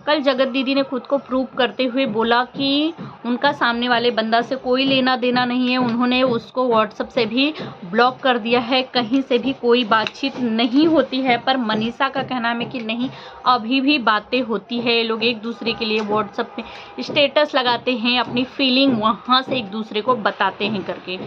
कल जगत दीदी ने खुद को प्रूव करते हुए बोला कि उनका सामने वाले बंदा से कोई लेना देना नहीं है। उन्होंने उसको व्हाट्सएप से भी ब्लॉक कर दिया है, कहीं से भी कोई बातचीत नहीं होती है। पर मनीषा का कहना है कि नहीं, अभी भी बातें होती है। लोग एक दूसरे के लिए व्हाट्सएप पे स्टेटस लगाते हैं, अपनी फीलिंग वहाँ से एक दूसरे को बताते हैं करके।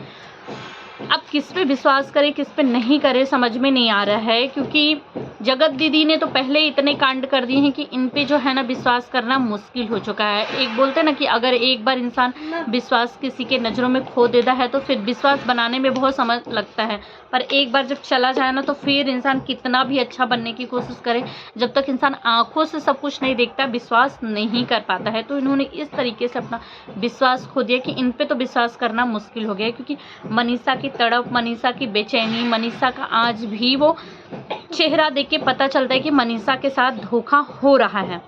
अब किस पे विश्वास करें किस पे नहीं करें समझ में नहीं आ रहा है, क्योंकि जगत दीदी ने तो पहले इतने कांड कर दिए हैं कि इन पे जो है ना विश्वास करना मुश्किल हो चुका है। एक बोलते ना कि अगर एक बार इंसान विश्वास किसी के नज़रों में खो देता है तो फिर विश्वास बनाने में बहुत समय लगता है, पर एक बार जब चला जाए ना तो फिर इंसान कितना भी अच्छा बनने की कोशिश करे, जब तक इंसान आंखों से सब कुछ नहीं देखता विश्वास नहीं कर पाता है। तो इन्होंने इस तरीके से अपना विश्वास खो दिया कि इन पे तो विश्वास करना मुश्किल हो गया है, क्योंकि मनीषा की तड़प, मनीषा की बेचैनी, मनीषा का आज भी वो चेहरा देख के पता चलता है कि मनीषा के साथ धोखा हो रहा है।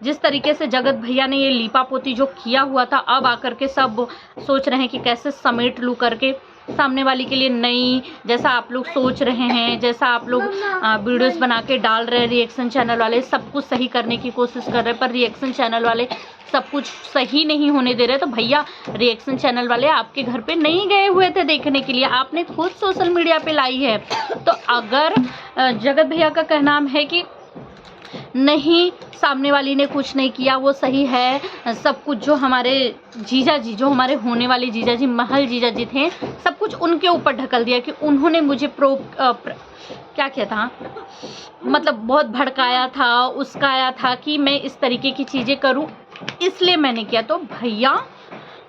जिस तरीके से जगत भैया ने ये लीपा पोती जो किया हुआ था, अब आकर के सब सोच रहे हैं कि कैसे समेट लूँ करके सामने वाली के लिए नहीं, जैसा आप लोग सोच रहे हैं, जैसा आप लोग वीडियोस बना के डाल रहे हैं, रिएक्शन चैनल वाले सब कुछ सही करने की कोशिश कर रहे हैं, पर रिएक्शन चैनल वाले सब कुछ सही नहीं होने दे रहे। तो भैया रिएक्शन चैनल वाले आपके घर पे नहीं गए हुए थे देखने के लिए, आपने खुद सोशल मीडिया पे लाई है। तो अगर जगत भैया का कहना है कि नहीं, सामने वाली ने कुछ नहीं किया, वो सही है, सब कुछ जो हमारे जीजा जी, जो हमारे होने वाले जीजा जी, महल जीजा जी थे, सब कुछ उनके ऊपर ढकल दिया कि उन्होंने मुझे क्या किया था, मतलब बहुत भड़काया था, उस्काया था कि मैं इस तरीके की चीज़ें करूं, इसलिए मैंने किया। तो भैया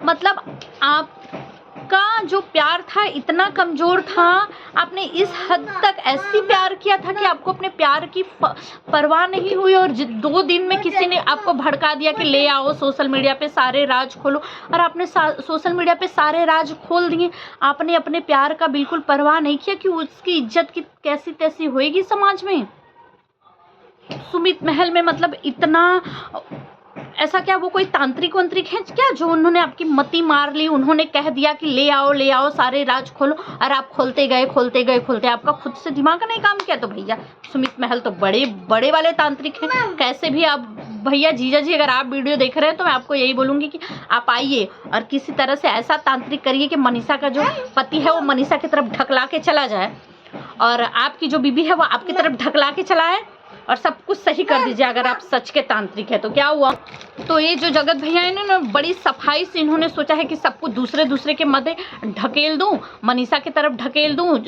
मतलब आपका जो प्यार था इतना कमज़ोर था, आपने इस हद तक ऐसी प्यार किया था कि आपको अपने प्यार की परवाह नहीं हुई, और 2 दिन में किसी ने आपको भड़का दिया कि ले आओ सोशल मीडिया पे सारे राज खोलो, और आपने सोशल मीडिया पे सारे राज खोल दिए। आपने अपने प्यार का बिल्कुल परवाह नहीं किया कि उसकी इज्जत की कैसी तैसी होएगी समाज में। सुमित महल में मतलब इतना ऐसा क्या वो कोई तांत्रिक वंत्रिक है क्या जो उन्होंने आपकी मति मार ली, उन्होंने कह दिया कि ले आओ सारे राज खोलो, और आप खोलते गए, आपका खुद से दिमाग नहीं काम किया। तो भैया सुमित महल तो बड़े वाले तांत्रिक हैं। कैसे भी आप भैया जीजा जी, अगर आप वीडियो देख रहे हैं तो मैं आपको यही बोलूँगी कि आप आइए और किसी तरह से ऐसा तांत्रिक करिए कि मनीषा का जो पति है वो मनीषा की तरफ ढकला के चला जाए, और आपकी जो बीबी है वो आपकी तरफ ढकला के चला है, और सब कुछ सही कर दीजिए अगर आप सच के तांत्रिक है। तो क्या हुआ, तो ये जो जगत भैया है ना, बड़ी सफाई से इन्होंने सोचा है कि सब कुछ दूसरे के मध्य ढकेल दूं, मनीषा की तरफ ढकेल दूं,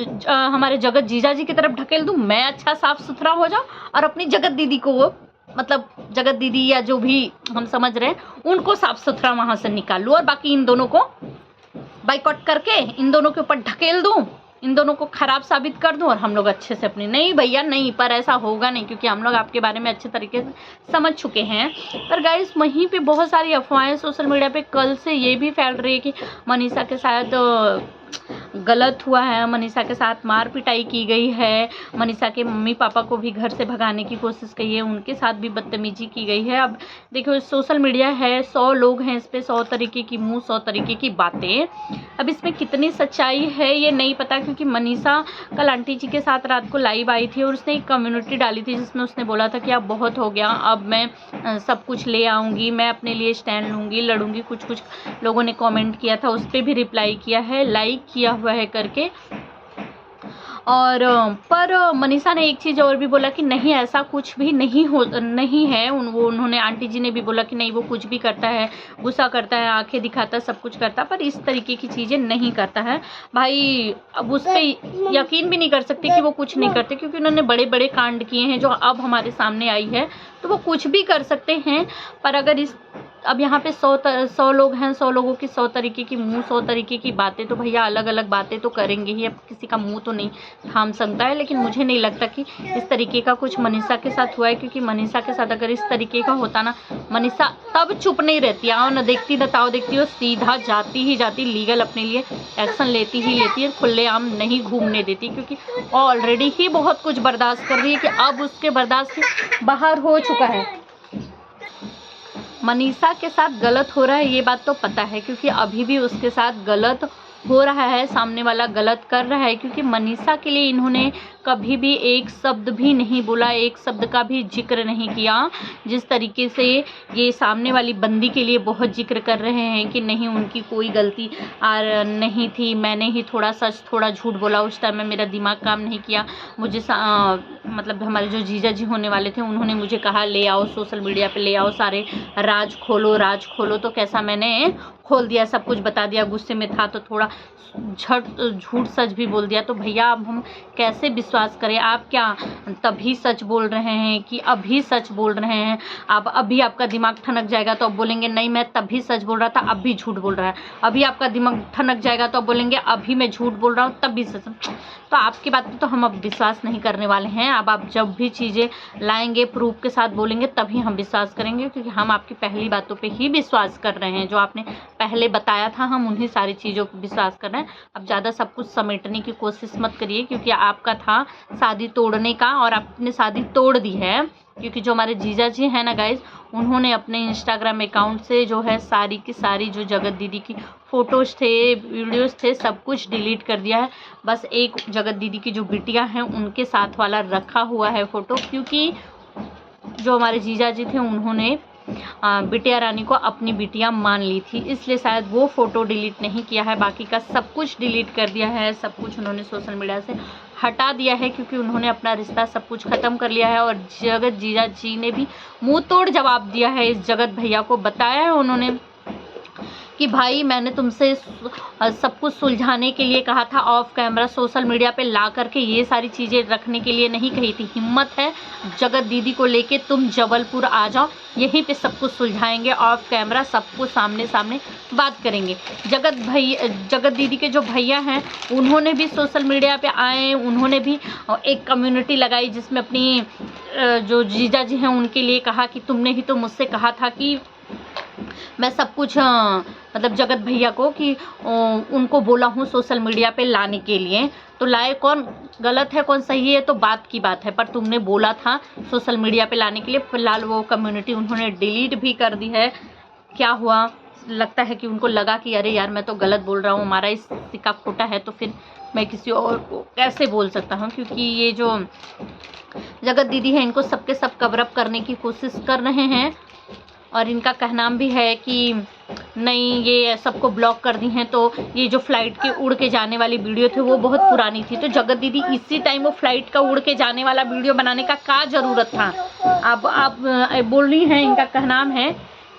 हमारे जगत जीजा जी की तरफ ढकेल दूं, मैं अच्छा साफ सुथरा हो जाऊं, और अपनी जगत दीदी को, वो मतलब जगत दीदी या जो भी हम समझ रहे हैं उनको साफ सुथरा वहां से निकाल लूं, और बाकी इन दोनों को बाइकआउट करके इन दोनों के ऊपर ढकेल दूं, इन दोनों को खराब साबित कर दूं, और हम लोग अच्छे से अपनी। नहीं भैया नहीं, पर ऐसा होगा नहीं, क्योंकि हम लोग आपके बारे में अच्छे तरीके से समझ चुके हैं। पर गाइस वहीं पे बहुत सारी अफवाहें सोशल मीडिया पे कल से ये भी फैल रही है कि मनीषा के साथ गलत हुआ है, मनीषा के साथ मार पिटाई की गई है, मनीषा के मम्मी पापा को भी घर से भगाने की कोशिश की है, उनके साथ भी बदतमीजी की गई है। अब देखो सोशल मीडिया है, 100 लोग हैं इस पर, 100 तरीके की मुँह, 100 तरीके की बातें। अब इसमें कितनी सच्चाई है ये नहीं पता, क्योंकि मनीषा कल आंटी जी के साथ रात को लाइव आई थी और उसने एक कम्युनिटी डाली थी जिसमें उसने बोला था कि अब बहुत हो गया, अब मैं सब कुछ ले आऊँगी, मैं अपने लिए स्टैंड लूँगी, लड़ूंगी। कुछ लोगों ने कमेंट किया था, उस पर भी रिप्लाई किया है, लाइक किया हुआ है करके। और पर मनीषा ने एक चीज़ और भी बोला कि नहीं ऐसा कुछ भी नहीं है। उन्होंने आंटी जी ने भी बोला कि नहीं वो कुछ भी करता है, गुस्सा करता है, आंखें दिखाता है, सब कुछ करता है, पर इस तरीके की चीज़ें नहीं करता है। भाई अब उस पर यकीन भी नहीं कर सकते कि वो कुछ नहीं करते, क्योंकि उन्होंने बड़े बड़े कांड किए हैं जो अब हमारे सामने आई है, तो वो कुछ भी कर सकते हैं। पर अगर अब यहाँ पे 100 लोग हैं, 100 लोगों की 100 तरीके की मुँह, 100 तरीके की बातें, तो भैया अलग अलग बातें तो करेंगे ही। अब किसी का मुंह तो नहीं थाम सकता है, लेकिन मुझे नहीं लगता कि इस तरीके का कुछ मनीषा के साथ हुआ है, क्योंकि मनीषा के साथ अगर इस तरीके का होता ना, मनीषा तब चुप नहीं रहती, आओ न देखती न ताओ देखती हो, सीधा जाती ही जाती, लीगल अपने लिए एक्शन लेती ही लेती है, खुलेआम नहीं घूमने देती, क्योंकि ऑलरेडी ही बहुत कुछ बर्दाश्त कर रही है कि अब उसके बर्दाश्त से बाहर हो चुका है। मनीषा के साथ गलत हो रहा है ये बात तो पता है, क्योंकि अभी भी उसके साथ गलत हो रहा है, सामने वाला गलत कर रहा है, क्योंकि मनीषा के लिए इन्होंने कभी भी एक शब्द भी नहीं बोला, एक शब्द का भी जिक्र नहीं किया। जिस तरीके से ये सामने वाली बंदी के लिए बहुत जिक्र कर रहे हैं कि नहीं उनकी कोई गलती नहीं थी, मैंने ही थोड़ा सच थोड़ा झूठ बोला, उस टाइम में मेरा दिमाग काम नहीं किया। मुझे मतलब हमारे जो जीजा जी होने वाले थे उन्होंने मुझे कहा ले आओ सोशल मीडिया पे, ले आओ सारे राज खोलो। तो कैसा मैंने खोल दिया, सब कुछ बता दिया। गुस्से में था तो थोड़ा झूठ सच भी बोल दिया। तो भैया अब हम कैसे विश्वास करें? आप क्या तभी सच बोल रहे हैं कि अभी सच बोल रहे हैं? आप अभी आपका दिमाग ठनक जाएगा तो अब बोलेंगे नहीं मैं तभी सच बोल रहा था, अब भी झूठ बोल रहा है। अभी आपका दिमाग ठनक जाएगा तो अब बोलेंगे अभी मैं झूठ बोल रहा हूँ तब भी सच। तो आपकी बात पे तो हम अब विश्वास नहीं करने वाले हैं। अब आप जब भी चीज़ें लाएंगे प्रूफ के साथ बोलेंगे तभी हम विश्वास करेंगे, क्योंकि हम आपकी पहली बातों पे ही विश्वास कर रहे हैं। जो आपने पहले बताया था हम उन्हीं सारी चीज़ों पर विश्वास कर रहे हैं। अब ज़्यादा सब कुछ समेटने की कोशिश मत करिए, क्योंकि आपका था शादी तोड़ने का और आपने शादी तोड़ दी है। क्योंकि जो हमारे जीजा जी हैं ना गाइज, उन्होंने अपने इंस्टाग्राम अकाउंट से जो है सारी की सारी जो जगत दीदी की फ़ोटोज़ थे, वीडियोज़ थे, सब कुछ डिलीट कर दिया है। बस एक जगत दीदी की जो बिटिया हैं उनके साथ वाला रखा हुआ है फ़ोटो, क्योंकि जो हमारे जीजा जी थे उन्होंने बिटिया रानी को अपनी बिटिया मान ली थी, इसलिए शायद वो फ़ोटो डिलीट नहीं किया है। बाकी का सब कुछ डिलीट कर दिया है, सब कुछ उन्होंने सोशल मीडिया से हटा दिया है, क्योंकि उन्होंने अपना रिश्ता सब कुछ ख़त्म कर लिया है। और जगत जीजा जी ने भी मुंह तोड़ जवाब दिया है इस जगत भैया को। बताया है उन्होंने कि भाई मैंने तुमसे सब कुछ सुलझाने के लिए कहा था, ऑफ कैमरा सोशल मीडिया पे ला करके ये सारी चीज़ें रखने के लिए नहीं कही थी। हिम्मत है जगत दीदी को लेके तुम जबलपुर आ जाओ, यहीं पे सब कुछ सुलझाएंगे, ऑफ कैमरा सबको सामने सामने बात करेंगे। जगत दीदी के जो भैया हैं उन्होंने भी सोशल मीडिया पे आए, उन्होंने भी एक कम्युनिटी लगाई जिसमें अपनी जो जीजा जी हैं उनके लिए कहा कि तुमने ही तो मुझसे कहा था कि मैं सब कुछ मतलब जगत भैया को कि उनको बोला हूँ सोशल मीडिया पे लाने के लिए, तो लाए। कौन गलत है कौन सही है तो बात की बात है, पर तुमने बोला था सोशल मीडिया पे लाने के लिए। फिलहाल वो कम्युनिटी उन्होंने डिलीट भी कर दी है। क्या हुआ, लगता है कि उनको लगा कि अरे यार मैं तो गलत बोल रहा हूँ, हमारा इस सिक्का खोटा है तो फिर मैं किसी और को कैसे बोल सकता हूँ। क्योंकि ये जो जगत दीदी है इनको सबके सब कवर अप करने की कोशिश कर रहे हैं, और इनका कहना भी है कि नहीं ये सबको ब्लॉक कर दी हैं। तो ये जो फ्लाइट के उड़ के जाने वाली वीडियो थी वो बहुत पुरानी थी, तो जगत दीदी इसी टाइम वो फ्लाइट का उड़ के जाने वाला वीडियो बनाने का क्या ज़रूरत था? अब आप बोल रही हैं, इनका कहना है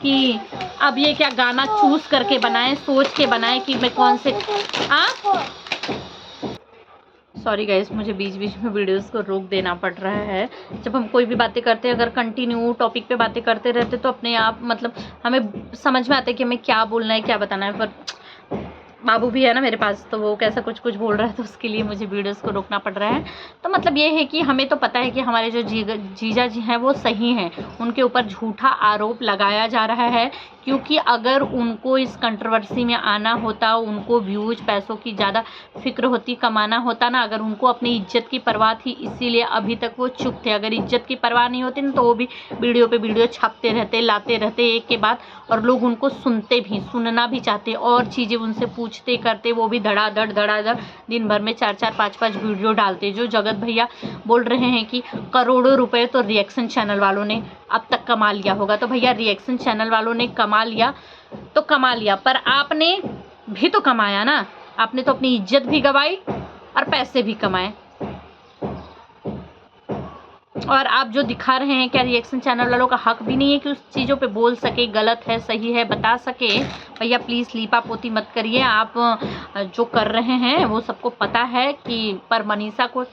कि अब ये क्या गाना चूज़ करके बनाएं, सोच के बनाएं कि मैं कौन से सॉरी गाइस, मुझे बीच बीच में वीडियोस को रोक देना पड़ रहा है। जब हम कोई भी बातें करते हैं, अगर कंटिन्यू टॉपिक पे बातें करते रहते तो अपने आप मतलब हमें समझ में आता है कि हमें क्या बोलना है क्या बताना है। पर बाबू भी है ना मेरे पास, तो वो कैसा कुछ बोल रहा है, तो उसके लिए मुझे वीडियोस को रोकना पड़ रहा है। तो मतलब ये है कि हमें तो पता है कि हमारे जो जीजा जी हैं वो सही हैं, उनके ऊपर झूठा आरोप लगाया जा रहा है। क्योंकि अगर उनको इस कंट्रोवर्सी में आना होता, उनको व्यूज पैसों की ज़्यादा फिक्र होती, कमाना होता ना, अगर उनको अपनी इज्जत की परवाह थी, इसीलिए अभी तक वो चुप थे। अगर इज्जत की परवाह नहीं होती ना तो वो भी वीडियो पे वीडियो छापते रहते, लाते रहते एक के बाद, और लोग उनको सुनते भी, सुनना भी चाहते और चीज़ें उनसे पूछते करते, वो भी धड़ाधड़ दिन भर में 4-4 5-5 वीडियो डालते। जो जगत भैया बोल रहे हैं कि करोड़ों रुपए तो रिएक्शन चैनल वालों ने अब तक कमा लिया होगा, तो भैया रिएक्शन चैनल वालों ने कमा लिया तो कमा लिया, पर आपने भी तो कमाया ना, आपने तो अपनी इज्जत भी गंवाई और पैसे भी कमाए। और आप जो दिखा रहे हैं, क्या रिएक्शन चैनल वालों का हक भी नहीं है कि उस चीज़ों पे बोल सके, गलत है सही है बता सके? भैया प्लीज़ लीपा पोती मत करिए। आप जो कर रहे हैं वो सबको पता है कि पर मनीषा को